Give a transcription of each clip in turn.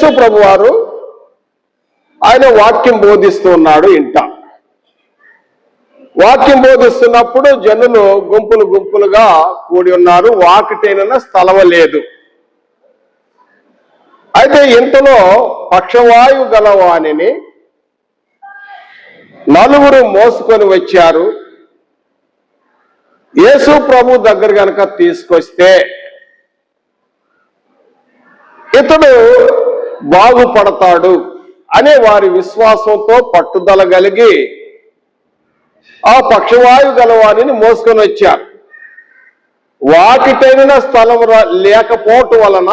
యేసు ప్రభువారు ఆయన వాక్యం బోధిస్తూ ఉన్నాడు. ఇంట వాక్యం బోధిస్తున్నప్పుడు జనులు గుంపులు గుంపులుగా కూడి ఉన్నారు. వాకిటైన స్థలం లేదు. అయితే ఇంతలో పక్షవాయువు గలవానిని నలుగురు మోసుకొని వచ్చారు. యేసు ప్రభు దగ్గర గనక తీసుకొస్తే ఇతడు బాగుపడతాడు అనే వారి విశ్వాసంతో పట్టుదల కలిగి ఆ పక్షవాయువు గలవానిని మోసుకొని వచ్చారు. వాకిటైన స్థలం లేకపోవటం వలన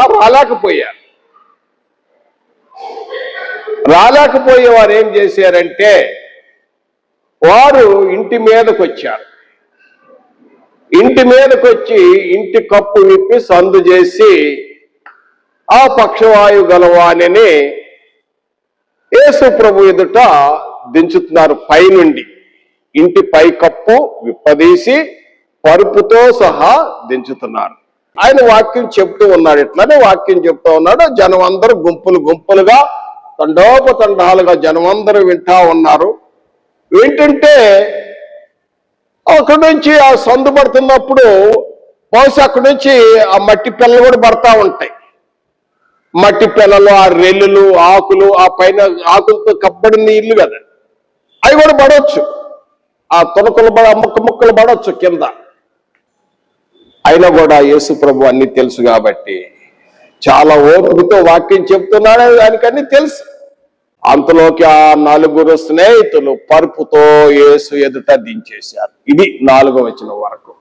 రాలేకపోయే వారు ఏం చేశారంటే వారు ఇంటి మీదకి వచ్చారు. ఇంటి మీదకి వచ్చి ఇంటి కప్పు విప్పి సందు చేసి ఆ పక్షవాయువు గలవానిని యేసు ప్రభు ఎదుట దించుతున్నారు. పైనుండి ఇంటి పై కప్పు విప్పదీసి పరుపుతో సహా దించుతున్నారు. ఆయన వాక్యం చెప్తూ ఉన్నాడు. ఇట్లానే వాక్యం చెప్తూ ఉన్నాడు. జనం అందరూ గుంపులు గుంపులుగా తండోపతండాలుగా జనం అందరూ వింటా ఉన్నారు. వింటుంటే అక్కడి నుంచి ఆ సందు పడుతున్నప్పుడు బహుశా అక్కడి నుంచి ఆ మట్టి పిల్లలు కూడా పడతా ఉంటాయి. మట్టి పిల్లలు, ఆ రెల్లులు, ఆకులు, ఆ పైన ఆకులతో కప్పబడిన ఇల్లు కదా, అవి కూడా పడవచ్చు. ఆ తొలకలు ముక్కలు పడవచ్చు కింద. అయినా కూడా యేసు ప్రభు అన్ని తెలుసు కాబట్టి చాలా ఓపికతో వాక్యం చెప్తున్నాడు. దానికన్నీ తెలుసు. అంతలోకి ఆ నలుగురు స్నేహితులు పరుపుతో యేసు ఎదుట దించేశారు. ఇది 4వ వచనం వరకు.